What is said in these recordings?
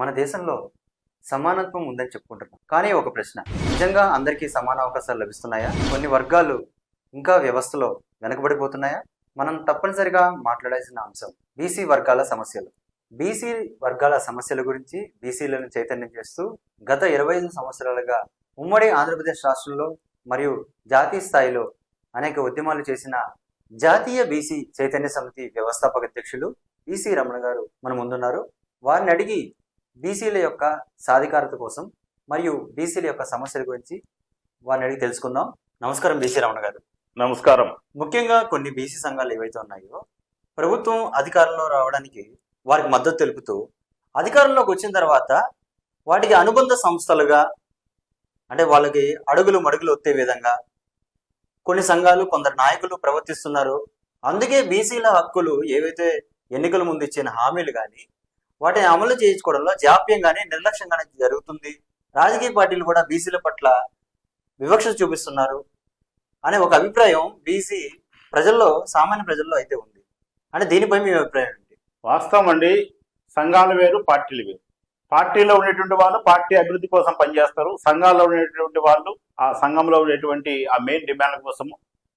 మన దేశంలో సమానత్వం ఉందని చెప్పుకుంటున్నాం. కానీ ఒక ప్రశ్న, నిజంగా అందరికీ సమాన అవకాశాలు లభిస్తున్నాయా? కొన్ని వర్గాలు ఇంకా వ్యవస్థలో వెనకబడిపోతున్నాయా? మనం తప్పనిసరిగా మాట్లాడాల్సిన అంశం బీసీ వర్గాల సమస్యలు. బీసీ వర్గాల సమస్యల గురించి బీసీలను చైతన్యం చేస్తూ గత 25 సంవత్సరాలుగా ఉమ్మడి ఆంధ్రప్రదేశ్ రాష్ట్రంలో మరియు జాతీయ స్థాయిలో అనేక ఉద్యమాలు చేసిన జాతీయ బీసీ చైతన్య సమితి వ్యవస్థాపక అధ్యక్షులు ఈసీ రమణ గారు మన ముందున్నారు. వారిని అడిగి బీసీల యొక్క సాధికారత కోసం మరియు బీసీల యొక్క సమస్యల గురించి వారిని అడిగి తెలుసుకుందాం. నమస్కారం బీసీ రమణ గారు. నమస్కారం. ముఖ్యంగా కొన్ని బీసీ సంఘాలు ఏవైతే ఉన్నాయో ప్రభుత్వం అధికారంలో రావడానికి వారికి మద్దతు తెలుపుతూ అధికారంలోకి వచ్చిన తర్వాత వాటికి అనుబంధ సంస్థలుగా, అంటే వాళ్ళకి అడుగులు మడుగులు ఒత్తే విధంగా కొన్ని సంఘాలు, కొందరు నాయకులు ప్రవర్తిస్తున్నారు. అందుకే బీసీల హక్కులు ఏవైతే ఎన్నికల ముందు ఇచ్చిన హామీలు కానీ వాటిని అమలు చేయించుకోవడంలో జాప్యం కానీ నిర్లక్ష్యం కానీ జరుగుతుంది. రాజకీయ పార్టీలు కూడా బీసీల పట్ల వివక్ష చూపిస్తున్నారు అనే ఒక అభిప్రాయం బీసీ ప్రజల్లో, సామాన్య ప్రజల్లో అయితే ఉంది. అంటే దీనిపై మీ అభిప్రాయం ఏంటి? వాస్తవం అండి, సంఘాలు వేరు, పార్టీలు వేరు. పార్టీలో ఉండేటువంటి వాళ్ళు పార్టీ అభివృద్ధి కోసం పనిచేస్తారు. సంఘాల్లో ఉండేటువంటి వాళ్ళు ఆ సంఘంలో ఉండేటువంటి ఆ మెయిన్ డిమాండ్ల కోసం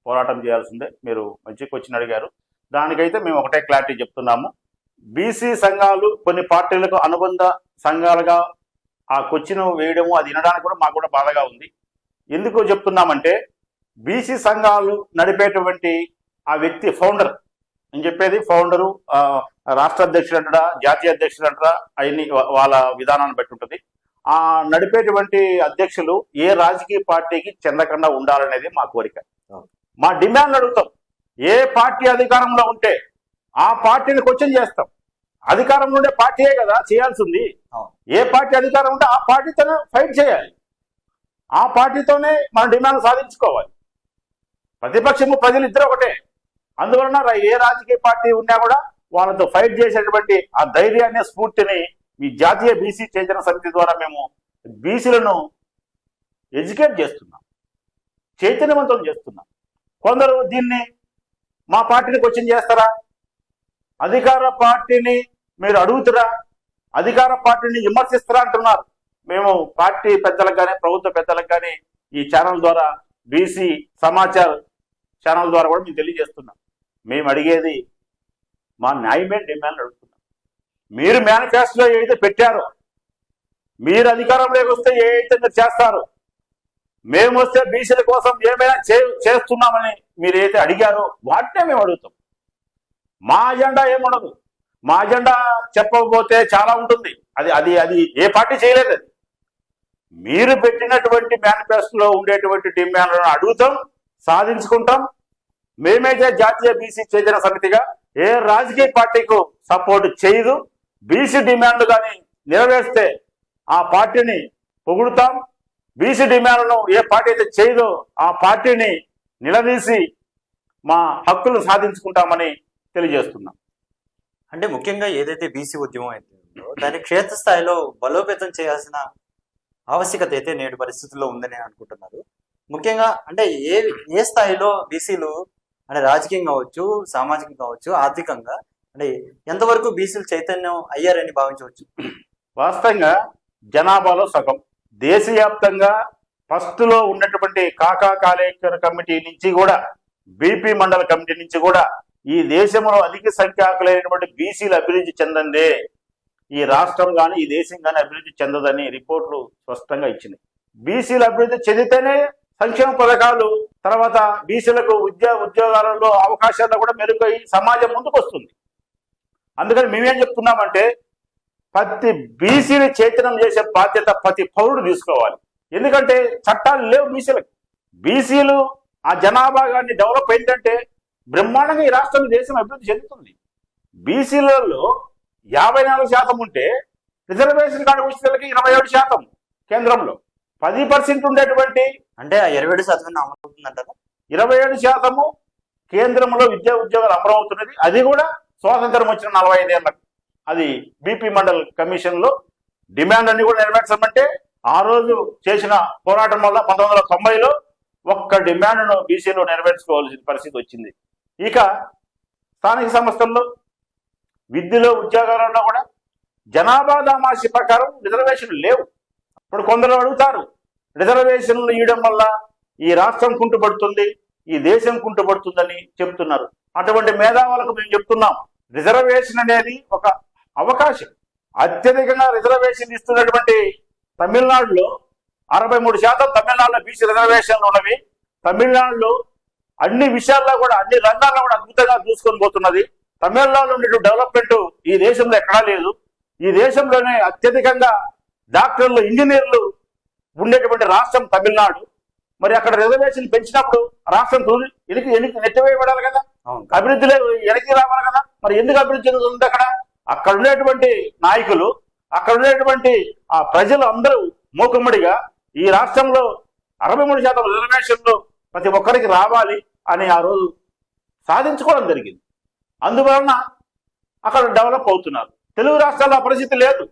పోరాటం చేయాల్సిందే. మీరు మంచి క్వశ్చన్ అడిగారు. దానికైతే మేము ఒకటే క్లారిటీ చెప్తున్నాము. బీసీ సంఘాలు కొన్ని పార్టీలకు అనుబంధ సంఘాలుగా ఆ క్వశ్చన్ వేయడము, అది వినడానికి కూడా మాకు కూడా బాధగా ఉంది. ఎందుకు చెప్తున్నామంటే, బీసీ సంఘాలు నడిపేటువంటి ఆ వ్యక్తి ఫౌండర్ అని చెప్పేది, ఫౌండరు రాష్ట్ర అధ్యక్షుడు అంటారా, జాతీయ అధ్యక్షుడు అంటారా, అవన్నీ వాళ్ళ విధానాన్ని బట్టి ఉంటుంది. ఆ నడిపేటువంటి అధ్యక్షులు ఏ రాజకీయ పార్టీకి చెందకుండా ఉండాలనేది మా కోరిక. మా డిమాండ్ అడుగుతాం. ఏ పార్టీ అధికారంలో ఉంటే ఆ పార్టీని క్వశ్చన్ చేస్తాం. అధికారంలో ఉండే పార్టీయే కదా చేయాల్సింది. ఏ పార్టీ అధికారం ఉంటే ఆ పార్టీతోనే ఫైట్ చేయాలి. ఆ పార్టీతోనే మన డిమాండ్ సాధించుకోవాలి. ప్రతిపక్షము ప్రజలు ఇద్దరు ఒకటే. అందువలన ఏ రాజకీయ పార్టీ ఉన్నా కూడా వాళ్ళతో ఫైట్ చేసేటువంటి ఆ ధైర్యాన్ని, స్ఫూర్తిని ఈ జాతీయ బీసీ చైతన్య సమితి ద్వారా మేము బీసీలను ఎడ్యుకేట్ చేస్తున్నాం, చైతన్యవంతం చేస్తున్నాం. కొందరు దీన్ని మా పార్టీని క్వశ్చన్ చేస్తారా, అధికార పార్టీని మీరు అడుగుతారా, అధికార పార్టీని విమర్శిస్తారా అంటున్నారు. మేము పార్టీ పెద్దలకు కానీ, ప్రభుత్వ పెద్దలకు కానీ ఈ ఛానల్ ద్వారా, బీసీ సమాచార్ ఛానల్ ద్వారా కూడా మేము తెలియజేస్తున్నాం. మేము అడిగేది మా న్యాయమైన డిమాండ్ అడుగుతున్నాం. మీరు మేనిఫెస్టోలో ఏదైతే పెట్టారో, మీరు అధికారంలోకి వస్తే ఏదైతే మీరు చేస్తారో, మేము వస్తే బీసీల కోసం ఏమైనా చేస్తున్నామని మీరు ఏదైతే అడిగారో వాటినే మేము అడుగుతాం. మా అజెండా ఏముండదు. మా అజెండా చెప్పకపోతే చాలా ఉంటుంది. అది అది అది ఏ పార్టీ చేయలేదు. అది మీరు పెట్టినటువంటి మేనిఫెస్టోలో ఉండేటువంటి డిమాండ్లను అడుగుతాం, సాధించుకుంటాం. మేమైతే జాతీయ బీసీ చైతన్య సమితిగా ఏ రాజకీయ పార్టీకు సపోర్ట్ చేయదు. బీసీ డిమాండ్లు కానీ నెరవేర్స్తే ఆ పార్టీని పొగుడుతాం. బీసీ డిమాండ్లను ఏ పార్టీ అయితే చేయదో ఆ పార్టీని నిలదీసి మా హక్కులు సాధించుకుంటామని తెలియజేస్తున్నాం. అంటే ముఖ్యంగా ఏదైతే బీసీ ఉద్యమం అయితే ఉందో దాన్ని క్షేత్రస్థాయిలో బలోపేతం చేయాల్సిన ఆవశ్యకత అయితే నేటి పరిస్థితుల్లో ఉందని అనుకుంటున్నారు. ముఖ్యంగా అంటే ఏ స్థాయిలో బీసీలు, అంటే రాజకీయం కావచ్చు, సామాజికంగా కావచ్చు, ఆర్థికంగా అంటే ఎంతవరకు బీసీలు చైతన్యం అయ్యారని భావించవచ్చు? వాస్తవంగా జనాభాలో సగం. దేశవ్యాప్తంగా ఫస్ట్లో ఉన్నటువంటి కాకా కాళేశ్వర కమిటీ నుంచి కూడా, బీపీ మండల కమిటీ నుంచి కూడా ఈ దేశంలో అధిక సంఖ్యాకులైనటువంటి బీసీలు అభివృద్ధి చెందందే ఈ రాష్ట్రం కానీ ఈ దేశం కానీ అభివృద్ధి చెందదని రిపోర్టులు స్పష్టంగా ఇచ్చినాయి. బీసీలు అభివృద్ధి చెందితేనే సంక్షేమ పథకాలు, తర్వాత బీసీలకు ఉద్యోగాలలో అవకాశాలు కూడా మెరుగై సమాజం ముందుకు వస్తుంది. అందుకని మేమేం చెప్తున్నామంటే, ప్రతి బీసీని చైతన్యం చేసే బాధ్యత ప్రతి పౌరుడు తీసుకోవాలి. ఎందుకంటే చట్టాలు లేవు బీసీలకు. బీసీలు ఆ జనాభా కానీ డెవలప్ అయిందంటే బ్రహ్మాండంగా ఈ రాష్ట్రం, దేశం అభివృద్ధి చెందుతుంది. బీసీలలో 54% ఉంటే రిజర్వేషన్ కార్డు వచ్చిన 27%, కేంద్రంలో 10% ఉండేటువంటి, అంటే 27% అమలవుతుందంటారా? 27% కేంద్రంలో విద్యా ఉద్యోగాలు అమలవుతున్నది. అది కూడా స్వాతంత్రం వచ్చిన 45 ఏళ్ళకు. అది బీపీ మండల్ కమిషన్ లో డిమాండ్ అన్ని కూడా నెరవేర్చమంటే ఆ రోజు చేసిన పోరాటం వల్ల 1990లో ఒక్క డిమాండ్ను బీసీలో నెరవేర్చుకోవాల్సిన పరిస్థితి వచ్చింది. ఇక స్థానిక సంస్థల్లో, విద్యలో, ఉద్యోగాలలో కూడా జనాభా దామాషి ప్రకారం రిజర్వేషన్లు లేవు. ఇప్పుడు కొందరు అడుగుతారు, రిజర్వేషన్లు ఇవ్వడం వల్ల ఈ రాష్ట్రం కుంటుపడుతుంది, ఈ దేశం కుంటుపడుతుందని చెప్తున్నారు. అటువంటి మేధావులకు మేము చెప్తున్నాం, రిజర్వేషన్ అనేది ఒక అవకాశం. అత్యధికంగా రిజర్వేషన్ ఇస్తున్నటువంటి తమిళనాడులో 63% తమిళనాడులో బీసీ రిజర్వేషన్లు ఉన్నవి. తమిళనాడులో అన్ని విషయాల్లో కూడా, అన్ని రంగాల్లో కూడా అద్భుతంగా దూసుకొని పోతున్నది. తమిళనాడులో ఉండేటువంటి డెవలప్మెంట్ ఈ దేశంలో ఎక్కడా లేదు. ఈ దేశంలోనే అత్యధికంగా డాక్టర్లు, ఇంజనీర్లు ఉండేటువంటి రాష్ట్రం తమిళనాడు. మరి అక్కడ రిజర్వేషన్ పెంచినప్పుడు రాష్ట్రం ఎనికి నెట్టివేయబడాలి కదా, అభివృద్ధిలో వెనక్కి రావాలి కదా. మరి ఎందుకు అభివృద్ధి చెందుతుంది? అక్కడ ఉండేటువంటి నాయకులు, అక్కడ ఉండేటువంటి ఆ ప్రజలు అందరూ మూకుమ్మడిగా ఈ రాష్ట్రంలో 63% రిజర్వేషన్లు ప్రతి ఒక్కరికి రావాలి అని ఆ రోజు సాధించుకోవడం జరిగింది. అందువలన అక్కడ డెవలప్ అవుతున్నారు. తెలుగు రాష్ట్రాల్లో పరిస్థితి లేదు.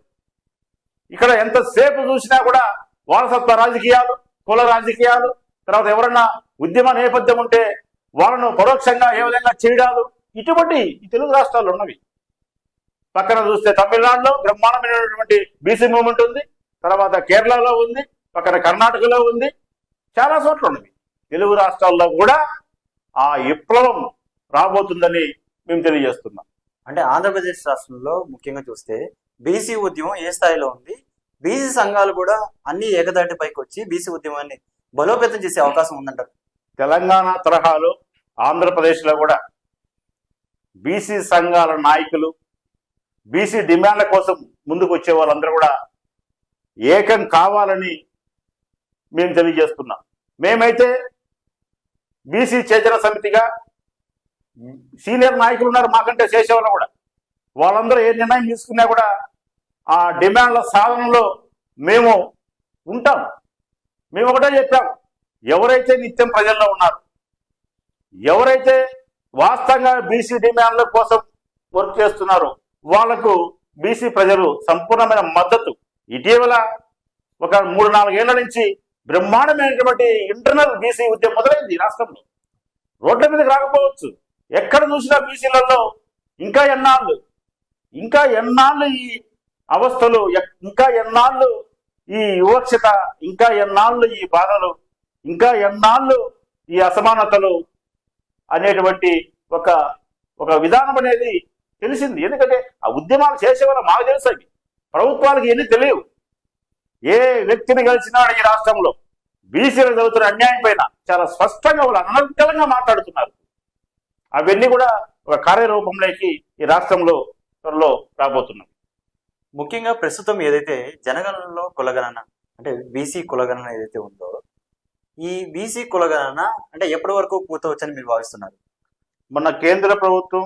ఇక్కడ ఎంతసేపు చూసినా కూడా వారసత్వ రాజకీయాలు, కుల రాజకీయాలు, తర్వాత ఎవరన్నా ఉద్యమ నేపథ్యం ఉంటే వాళ్ళను పరోక్షంగా ఏ విధంగా చేయడాలు, ఇటువంటి ఈ తెలుగు రాష్ట్రాల్లో ఉన్నవి. పక్కన చూస్తే తమిళనాడులో బ్రహ్మాండమైనటువంటి బీసీ మూవ్మెంట్ ఉంది, తర్వాత కేరళలో ఉంది, పక్కన కర్ణాటకలో ఉంది, చాలా చోట్ల ఉన్నవి. తెలుగు రాష్ట్రాల్లో కూడా ఆ విప్లవం రాబోతుందని మేము తెలియజేస్తున్నాం. అంటే ఆంధ్రప్రదేశ్ రాష్ట్రంలో ముఖ్యంగా చూస్తే బీసీ ఉద్యమం ఏ స్థాయిలో ఉంది, బీసీ సంఘాలు కూడా అన్ని ఏకదాటి పైకి వచ్చి బీసీ ఉద్యమాన్ని బలోపేతం చేసే అవకాశం ఉందంటారు. తెలంగాణ తరహాలో ఆంధ్రప్రదేశ్లో కూడా బీసీ సంఘాల నాయకులు, బీసీ డిమాండ్ల కోసం ముందుకు వచ్చే వాళ్ళందరూ కూడా ఏకం కావాలని మేము తెలియజేస్తున్నాం. మేమైతే బీసీ చేతన సమితిగా సీనియర్ నాయకులు ఉన్నారు మాకంటే చేసేవాళ్ళు కూడా, వాళ్ళందరూ ఏ నిర్ణయం తీసుకున్నా కూడా ఆ డిమాండ్ల సాధనలో మేము ఉంటాం. మేము ఒకటే చెప్పాం, ఎవరైతే నిత్యం ప్రజల్లో ఉన్నారు, ఎవరైతే వాస్తవంగా బీసీ డిమాండ్ల కోసం వర్క్ చేస్తున్నారో వాళ్లకు బీసీ ప్రజలు సంపూర్ణమైన మద్దతు. ఇటీవల ఒక 3-4 ఏళ్ల నుంచి బ్రహ్మాండమైనటువంటి ఇంటర్నల్ బీసీ ఉద్యమం మొదలైంది రాష్ట్రంలో. రోడ్ల మీదకి రాకపోవచ్చు, ఎక్కడ చూసినా బీసీలలో ఇంకా ఎన్నాళ్ళు ఈ అవస్థలు, ఇంకా ఎన్నాళ్ళు ఈ వివక్షత, ఇంకా ఎన్నాళ్ళు ఈ బాధలు, ఇంకా ఎన్నాళ్ళు ఈ అసమానతలు అనేటువంటి ఒక విధానం అనేది తెలిసింది. ఎందుకంటే ఆ ఉద్యమాలు చేసేవాళ్ళు మాకు తెలుసు, అవి ప్రభుత్వాలకు ఎన్ని తెలియవు. ఏ వ్యక్తిని కలిసినా ఈ రాష్ట్రంలో బీసీలకు జరుగుతున్న అన్యాయం పైన చాలా స్పష్టంగా వాళ్ళు అనర్గళంగా మాట్లాడుతున్నారు. అవన్నీ కూడా ఒక కార్యరూపంలోకి ఈ రాష్ట్రంలో త్వరలో రాబోతున్నాయి. ముఖ్యంగా ప్రస్తుతం ఏదైతే జనగణనలో కులగణన అంటే బీసీ కులగణన ఏదైతే ఉందో, ఈ బీసీ కులగణన అంటే ఎప్పటి వరకు పూర్తవచ్చని మీరు భావిస్తున్నారు? మొన్న కేంద్ర ప్రభుత్వం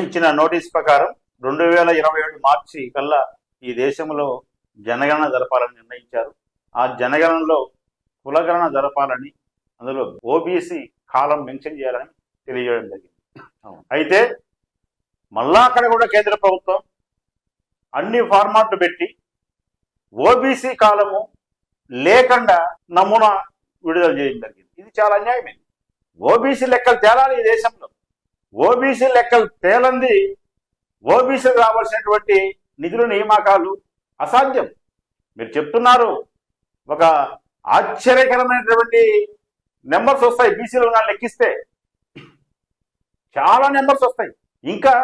ఇచ్చిన నోటీస్ ప్రకారం 2027 మార్చి కల్లా ఈ దేశంలో జనగణన జరపాలని నిర్ణయించారు. ఆ జనగణనలో కులగణన జరపాలని, అందులో ఓబీసీ కాలం మెన్షన్ చేయాలని తెలియజేయడం జరిగింది. అయితే మళ్ళా అక్కడ కూడా కేంద్ర ప్రభుత్వం అన్ని ఫార్మాట్లు పెట్టి ఓబీసీ కాలము లేకుండా నమూనా విడుదల చేయడం జరిగింది. ఇది చాలా అన్యాయమైంది. ఓబీసీ లెక్కలు తేలాలి ఈ దేశంలో. ఓబీసీ లెక్కలు తేలంది ఓబీసీకి రావాల్సినటువంటి నిధుల నియామకాలు అసాధ్యం. మీరు చెప్తున్నారు, ఒక ఆశ్చర్యకరమైనటువంటి నెంబర్స్ వస్తాయి బీసీలో లెక్కిస్తే, చాలా నెంబర్స్ వస్తాయి. ఇంకా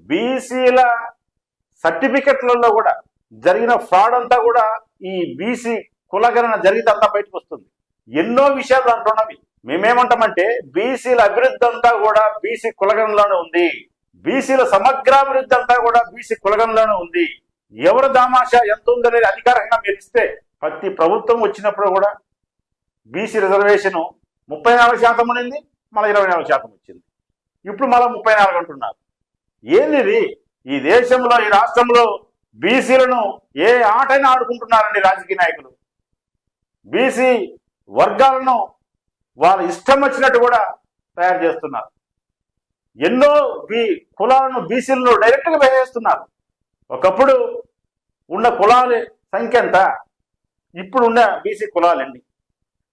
బీసీల సర్టిఫికెట్లలో కూడా జరిగిన ఫ్రాడ్ అంతా కూడా ఈ బీసీ కులగణన జరిగితే అంతా బయటకు వస్తుంది. ఎన్నో విషయాలు అంటున్నవి. మేమేమంటామంటే బీసీల అభివృద్ధి అంతా కూడా బీసీ కులగణనలోనే ఉంది, బీసీల సమగ్రాభివృద్ధి అంతా కూడా బీసీ కులగణనలోనే ఉంది. ఎవరు దామాషా ఎంత ఉందనేది అధికారంగా మీరు ఇస్తే, ప్రతి ప్రభుత్వం వచ్చినప్పుడు కూడా బీసీ రిజర్వేషన్ 34% ఉండింది, మళ్ళీ 24% వచ్చింది. ఇప్పుడు మళ్ళీ 34 అంటున్నారు. ఏంది ఈ దేశంలో, ఈ రాష్ట్రంలో బీసీలను ఏ ఆటైనా ఆడుకుంటున్నారండి రాజకీయ నాయకులు. బీసీ వర్గాలను వాళ్ళ ఇష్టం వచ్చినట్టు కూడా తయారు చేస్తున్నారు. ఎన్నో కులాలను బీసీలను డైరెక్ట్గా వేసేస్తున్నారు. ఒకప్పుడు ఉన్న కులాల సంఖ్య ఎంత, ఇప్పుడు ఉన్న బీసీ కులాలండి.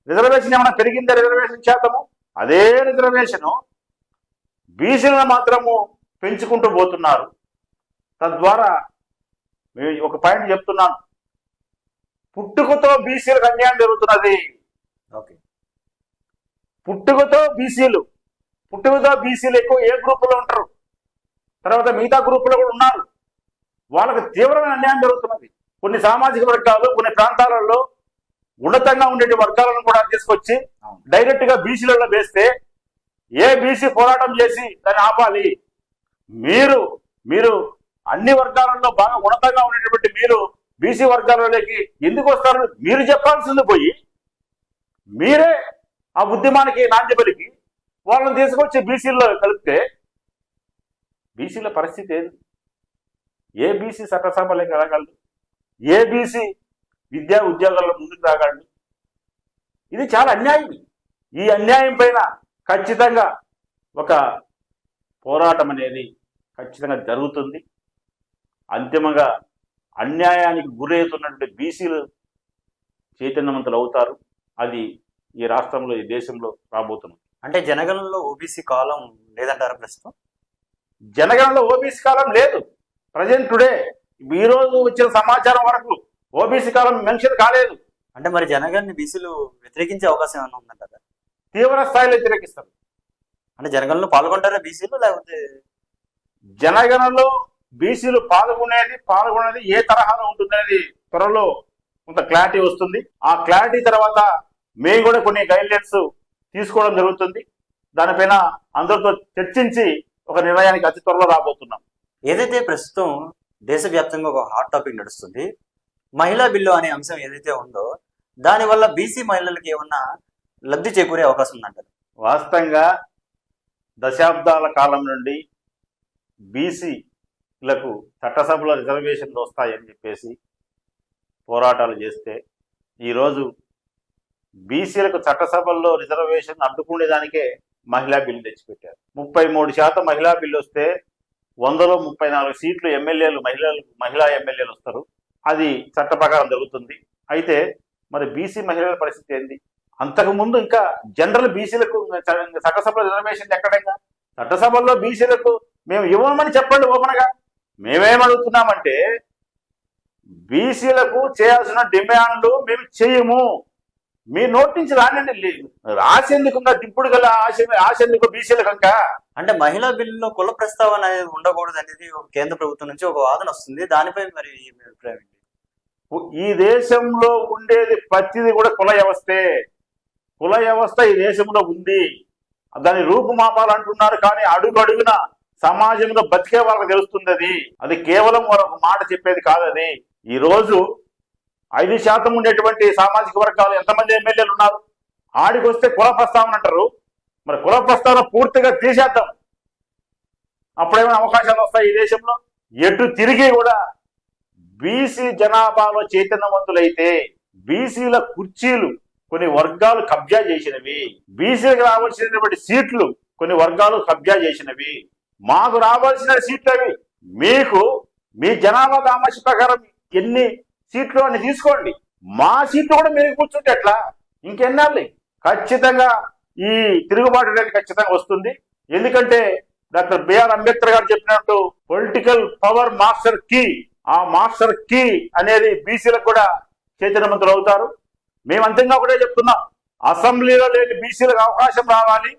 రిజర్వేషన్ ఏమైనా పెరిగిందా? రిజర్వేషన్ శాతము అదే రిజర్వేషను బీసీలను మాత్రము పెంచుకుంటూ పోతున్నారు. తద్వారా మేము ఒక పాయింట్ చెప్తున్నాను, పుట్టుకతో బీసీలకు అన్యాయం జరుగుతున్నది. ఓకే. పుట్టుకతో బీసీలు ఎక్కువ ఏ గ్రూపులో ఉంటారు, తర్వాత మిగతా గ్రూపులో కూడా ఉన్నారు. వాళ్ళకి తీవ్రమైన అన్యాయం జరుగుతున్నది. కొన్ని సామాజిక వర్గాలు కొన్ని ప్రాంతాలలో ఉన్నతంగా ఉండే వర్గాలను కూడా తీసుకొచ్చి డైరెక్ట్ గా బీసీలలో వేస్తే ఏ బీసీ పోరాటం చేసి దాన్ని ఆపాలి? మీరు అన్ని వర్గాలలో బాగా ఉన్నతంగా ఉండేటువంటి మీరు బీసీ వర్గాలలోకి ఎందుకు వస్తారు? మీరు చెప్పాల్సింది పోయి మీరే ఆ ఉద్యమానికి నాందిపలికి వాళ్ళని తీసుకొచ్చి బీసీల్లో కలిపితే బీసీల పరిస్థితి ఏంది? ఏ బీసీ చట్టసభలోకి వెళ్ళగలడు? ఏ బీసీ విద్యా ఉద్యోగాల్లో ముందుకు రాగలడు? ఇది చాలా అన్యాయం. ఈ అన్యాయం పైన ఖచ్చితంగా ఒక పోరాటం అనేది ఖచ్చితంగా జరుగుతుంది. అంతిమంగా అన్యాయానికి గురవుతున్నటువంటి బీసీలు చైతన్యవంతులు అవుతారు. అది ఈ రాష్ట్రంలో ఈ దేశంలో రాబోతుంది. అంటే జనగణనలో ఓబీసీ కాలం లేదంటారా ప్రస్తుతం? జనగణనలో ఓబీసీ కాలం లేదు. ప్రజెంట్ టుడే ఈ రోజు వచ్చిన సమాచారం వరకు ఓబీసీ కాలం మెన్షన్ కాలేదు. అంటే మరి జనగణని బీసీలు వ్యతిరేకించే అవకాశం ఏమైనా ఉందంటారా? తీవ్ర స్థాయిలో వ్యతిరేకిస్తారు. అంటే జనగణనలో పాల్గొంటారా బీసీలు, లేకపోతే జనగణనలో బీసీలు పాల్గొనేది ఏ తరహాలో ఉంటుందనేది త్వరలో కొంత క్లారిటీ వస్తుంది. ఆ క్లారిటీ తర్వాత మేము కూడా కొన్ని గైడ్లైన్స్ తీసుకోవడం జరుగుతుంది. దానిపైన అందరితో చర్చించి ఒక నిర్ణయానికి అతి త్వరలో రాబోతున్నాం. ఏదైతే ప్రస్తుతం దేశవ్యాప్తంగా ఒక హాట్ టాపిక్ నడుస్తుంది, మహిళా బిల్లు అనే అంశం ఏదైతే ఉందో దానివల్ల బీసీ మహిళలకు ఏమన్నా లబ్ధి చేకూరే అవకాశం ఉందంటారు? వాస్తవంగా దశాబ్దాల కాలం నుండి బీసీలకు చట్టసభలో రిజర్వేషన్లు వస్తాయని చెప్పేసి పోరాటాలు చేస్తే ఈరోజు బీసీలకు చట్టసభల్లో రిజర్వేషన్ అడ్డుకునేదానికే మహిళా బిల్లు తెచ్చిపెట్టారు. 33% మహిళా బిల్లు వస్తే 100లో 34 సీట్లు మహిళా ఎమ్మెల్యేలు వస్తారు. అది చట్ట ప్రకారం జరుగుతుంది. అయితే మరి బీసీ మహిళల పరిస్థితి ఏంది? అంతకుముందు ఇంకా జనరల్ బీసీలకు చట్టసభలో రిజర్వేషన్ ఎక్కడంగా? చట్టసభల్లో బీసీలకు మేము ఇవ్వమని చెప్పండి ఓపెన్గా. మేమేమడుగుతున్నామంటే బీసీలకు చేయాల్సిన డిమాండ్లు మేము చేయము, మీ నోటి నుంచి రాసేందుకు దిప్పుడు గల ఆశెందుకు బీసీలకు ఇంకా? అంటే మహిళా బిల్లులో కుల ప్రస్తావన అనేది ఉండకూడదు అనేది కేంద్ర ప్రభుత్వం నుంచి ఒక వాదన వస్తుంది. దానిపై మరి మీ అభిప్రాయం ఏంటి? ఈ దేశంలో ఉండేది ప్రతిది కూడా కుల వ్యవస్థే. కుల వ్యవస్థ ఈ దేశంలో ఉంది. దాని రూపుమాపాలంటున్నారు, కానీ అడుగున సమాజంలో బతికే వాళ్ళకి తెలుస్తుంది. అది కేవలం ఒక మాట చెప్పేది కాదు. అది ఈ రోజు 5% ఉండేటువంటి సామాజిక వర్గాలు ఎంతమంది ఎమ్మెల్యేలు ఉన్నారు? ఆడికి వస్తే కుల ప్రస్తావన అంటారు. మరి కుల ప్రస్తావన పూర్తిగా తీసేద్దాం, అప్పుడేమైనా అవకాశాలు వస్తాయి ఈ దేశంలో? ఎటు తిరిగి కూడా బీసీ జనాభాలో చైతన్యవంతులైతే బీసీల కుర్చీలు కొన్ని వర్గాలు కబ్జా చేసినవి, బీసీలకు రావాల్సినటువంటి సీట్లు కొన్ని వర్గాలు కబ్జా చేసినవి. మాకు రావాల్సిన సీట్లు అవి. మీకు మీ జనాభా దామాష ప్రకారం ఎన్ని సీట్లు అని తీసుకోండి. మా సీట్లు కూడా మీరు కూర్చుంటే ఎట్లా? ఇంకెన్నాళ్ళు? ఖచ్చితంగా ఈ తిరుగుబాటు అనేది ఖచ్చితంగా వస్తుంది. ఎందుకంటే డాక్టర్ బిఆర్ అంబేద్కర్ గారు చెప్పినట్టు పొలిటికల్ పవర్ మాస్టర్ కీ, ఆ మాస్టర్ కీ అనేది బీసీలకు కూడా చైతన్యవంతులు అవుతారు. మేము అంతంగా ఒకటే చెప్తున్నాం, అసెంబ్లీలో లేని బీసీలకు అవకాశం రావాలి,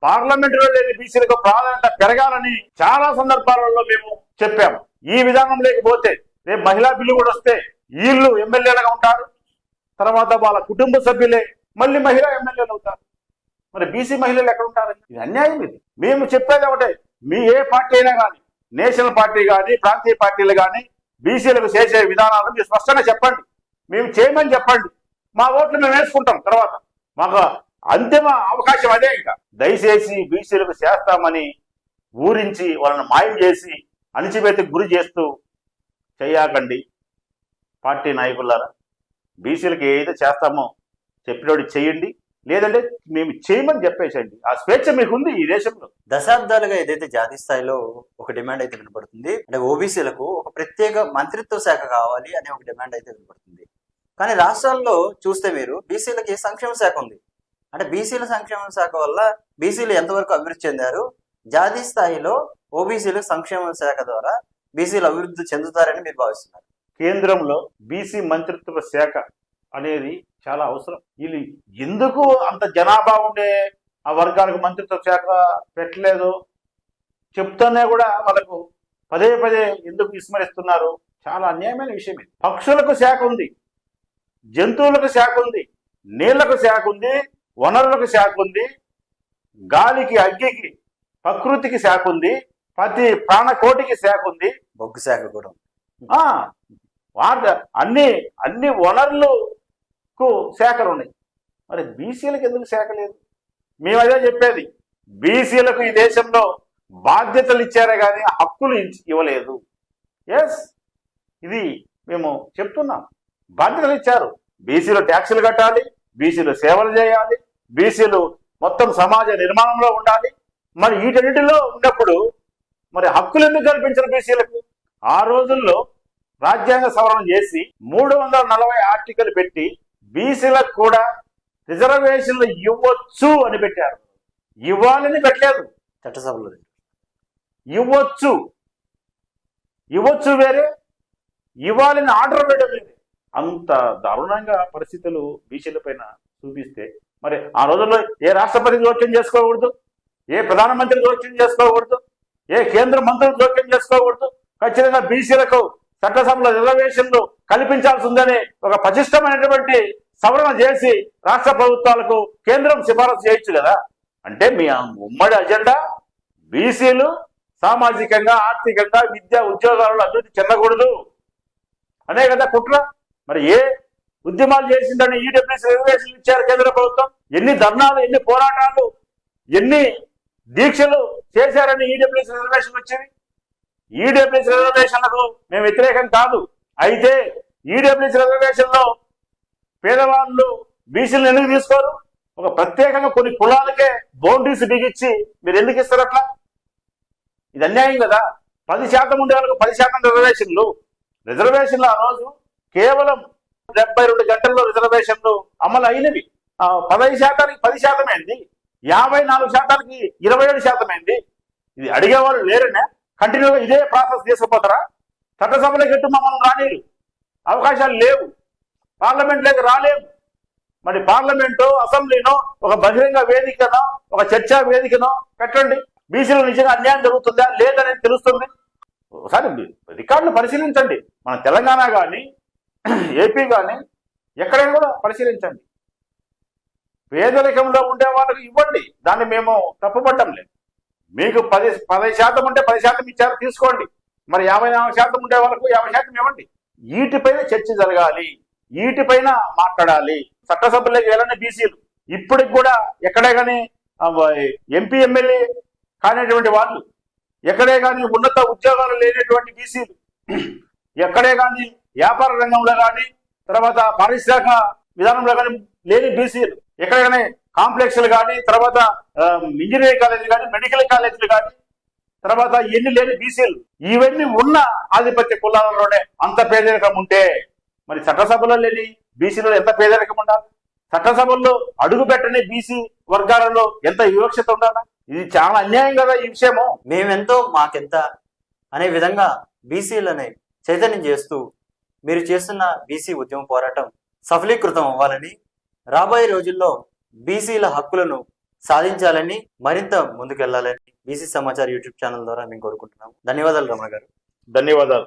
పార్లమెంటులో లేని బీసీలకు ప్రాధాన్యత పెరగాలని చాలా సందర్భాలలో మేము చెప్పాము. ఈ విధానం లేకపోతే రేపు మహిళా బిల్లు కూడా వస్తే వీళ్ళు ఎమ్మెల్యేలుగా ఉంటారు, తర్వాత వాళ్ళ కుటుంబ సభ్యులే మళ్ళీ మహిళా ఎమ్మెల్యేలు అవుతారు. మరి బీసీ మహిళలు ఎక్కడ ఉంటారు? ఇది అన్యాయం. ఇది మేము చెప్పేది ఒకటే, మీ ఏ పార్టీ అయినా కానీ, నేషనల్ పార్టీ కానీ ప్రాంతీయ పార్టీలు కానీ బీసీలకు చేసే విధానాలు మీరు స్పష్టంగా చెప్పండి, మేము చేయమని చెప్పండి. మా ఓట్లు మేము వేసుకుంటాం. తర్వాత మాకు అంతిమ అవకాశం అదే. ఇంకా దయచేసి బీసీలకు చేస్తామని ఊరించి వాళ్ళని మాయం చేసి అణిచివేతకు గురి చేస్తూ చేయకండి. పార్టీ నాయకులారా, బీసీలకు ఏదైతే చేస్తామో చెప్పినోడు చేయండి, లేదంటే మేము చేయమని చెప్పేసండి. ఆ స్వేచ్ఛ మీకు ఉంది ఈ దేశంలో. దశాబ్దాలుగా ఏదైతే జాతీయ స్థాయిలో ఒక డిమాండ్ అయితే వినపడుతుంది, అంటే ఓబీసీలకు ఒక ప్రత్యేక మంత్రిత్వ శాఖ కావాలి అనే ఒక డిమాండ్ అయితే వినపడుతుంది. కానీ రాష్ట్రాల్లో చూస్తే మీరు బీసీలకి సంక్షేమ శాఖ ఉంది. అంటే బీసీల సంక్షేమ శాఖ వల్ల బీసీలు ఎంతవరకు అభివృద్ధి చెందారు? జాతీయ స్థాయిలో ఓబీసీలకు సంక్షేమ శాఖ ద్వారా బీసీలు అభివృద్ధి చెందుతారని మీరు భావిస్తున్నారు? కేంద్రంలో బీసీ మంత్రిత్వ శాఖ అనేది చాలా అవసరం. వీళ్ళు ఎందుకు అంత జనాభా ఉండే ఆ వర్గాలకు మంత్రిత్వ శాఖ పెట్టలేదు చెప్తూనే కూడా వాళ్ళకు పదే పదే ఎందుకు విస్మరిస్తున్నారు? చాలా అన్యాయమైన విషయం ఇది. పక్షులకు శాఖ ఉంది, జంతువులకు శాఖ ఉంది, నీళ్లకు శాఖ ఉంది, వనరులకు శాఖ ఉంది, గాలికి అగ్గికి ప్రకృతికి శాఖ ఉంది, ప్రతి ప్రాణకోటికి శాఖ ఉంది, బొగ్గు శాఖ కూడా ఉంది. వాటి అన్ని వనరులకు శాఖలు ఉన్నాయి. మరి బీసీలకు ఎందుకు శాఖ లేదు? మేము అదే చెప్పేది, బీసీలకు ఈ దేశంలో బాధ్యతలు ఇచ్చారే కానీ హక్కులు ఇవ్వలేదు. ఎస్, ఇది మేము చెప్తున్నాం. బాధ్యతలు ఇచ్చారు. బీసీలు ట్యాక్సులు కట్టాలి, బీసీలు సేవలు చేయాలి, బీసీలు మొత్తం సమాజ నిర్మాణంలో ఉండాలి. మరి వీటన్నిటిలో ఉన్నప్పుడు మరి హక్కులు ఎందుకు కల్పించారు బీసీలకు? ఆ రోజుల్లో రాజ్యాంగ సవరణ చేసి 340 ఆర్టికల్ పెట్టి బీసీలకు కూడా రిజర్వేషన్లు ఇవ్వచ్చు అని పెట్టారు. ఇవ్వాలని పెట్టలేదు. చట్టసభలో ఇవ్వచ్చు వేరే, ఇవ్వాలని ఆర్డర్ వేయడం వేరే. అంత దారుణంగా పరిస్థితులు బీసీల పైన చూపిస్తే మరి ఆ రోజుల్లో ఏ రాష్ట్రపతి జోక్యం చేసుకోకూడదు, ఏ ప్రధానమంత్రి జోక్యం చేసుకోకూడదు, ఏ కేంద్ర మంత్రులు జోక్యం చేసుకోకూడదు. ఖచ్చితంగా బీసీలకు చట్టసభలో రిజర్వేషన్లు కల్పించాల్సి ఉందని ఒక పటిష్టమైనటువంటి సవరణ చేసి రాష్ట్ర ప్రభుత్వాలకు కేంద్రం సిఫారసు చేయొచ్చు కదా. అంటే మీ ఉమ్మడి అజెండా బీసీలు సామాజికంగా, ఆర్థికంగా, విద్యా ఉద్యోగాలలో అభివృద్ధి చెందకూడదు అనే కదా కుట్ర. మరి ఏ ఉద్యమాలు చేసిందని ఈడబ్ల్యూఎస్ రిజర్వేషన్లు ఇచ్చారు కేంద్ర ప్రభుత్వం? ఎన్ని ధర్నాలు, ఎన్ని పోరాటాలు, ఎన్ని దీక్షలు చేశారని ఈడబ్ల్యూఎస్ రిజర్వేషన్ వచ్చింది. ఈడబ్ల్యూఎస్ రిజర్వేషన్లకు మేము వ్యతిరేకం కాదు. అయితే ఈడబ్ల్యూఎస్ రిజర్వేషన్ లో పేదవాళ్ళు బీసీలను ఎందుకు తీసుకోరు? ఒక ప్రత్యేకంగా కొన్ని కులాలకే బౌండరీస్ బిగించి మీరు ఎందుకు ఇస్తారు అట్లా? ఇది అన్యాయం కదా. 10% ఉండే వాళ్ళకు 10% రిజర్వేషన్లు ఆ రోజు కేవలం 72 గంటల్లో రిజర్వేషన్లు అమలు అయినవి. 15%కి 10% అయింది, 54%కి 27% అయింది. ఇది అడిగేవాళ్ళు లేరనే కంటిన్యూగా ఇదే ప్రాసెస్ తీసుకుపోతారా? చట్టసభలోకి ఎట్టు మమ్మల్ని రానీరు, అవకాశాలు లేవు, పార్లమెంట్లోకి రాలేము. మరి పార్లమెంటు, అసెంబ్లీనో ఒక బహిరంగ వేదికనో, ఒక చర్చా వేదికనో పెట్టండి. బీసీలో నిజంగా అన్యాయం జరుగుతుందా లేదనేది తెలుస్తుంది. ఒకసారి రికార్డులు పరిశీలించండి. మన తెలంగాణ కానీ, ఏపీ కానీ ఎక్కడైనా కూడా పరిశీలించండి. పేదరికంలో ఉండే వాళ్ళకి ఇవ్వండి, దాన్ని మేము తప్పుపట్టం లేదు. మీకు 10% ఉంటే 10% ఇచ్చారు, తీసుకోండి. మరి 54% ఉండే వాళ్ళకు 50% ఇవ్వండి. వీటిపైన చర్చ జరగాలి, వీటిపైన మాట్లాడాలి. చట్టసభలోకి వెళ్ళని బీసీలు ఇప్పటికి కూడా ఎక్కడే కానీ ఎంపీ ఎమ్మెల్యే కానిటువంటి వాళ్ళు, ఎక్కడే కానీ ఉన్నత ఉద్యోగాలు లేనటువంటి బీసీలు, ఎక్కడే కానీ వ్యాపార రంగంలో కానీ, తర్వాత పారిశ్రామిక విధానంలో కానీ లేని బీసీలు, ఎక్కడైనా కాంప్లెక్స్లు కానీ, తర్వాత ఇంజనీరింగ్ కాలేజీలు కానీ, మెడికల్ కాలేజీలు కానీ, తర్వాత ఎన్ని లేని బీసీలు, ఇవన్నీ ఉన్న ఆధిపత్య కులాలలోనే అంత పేదరికం ఉంటే మరి చట్టసభలో లేని బీసీలో ఎంత పేదరికం ఉండాలి? చట్టసభల్లో అడుగు పెట్టని బీసీ వర్గాలలో ఎంత వివక్షత ఉండాలి? ఇది చాలా అన్యాయం కదా ఈ విషయము. మేమెంతో మాకెంత అనే విధంగా బీసీలని చైతన్యం చేస్తూ మీరు చేస్తున్న బీసీ ఉద్యమ పోరాటం సఫలీకృతం అవ్వాలని, రాబోయే రోజుల్లో బీసీల హక్కులను సాధించాలని, మరింత ముందుకెళ్లాలని బీసీ సమాచార్ యూట్యూబ్ ఛానల్ ద్వారా మేము కోరుకుంటున్నాము. ధన్యవాదాలు రమణ గారు. ధన్యవాదాలు.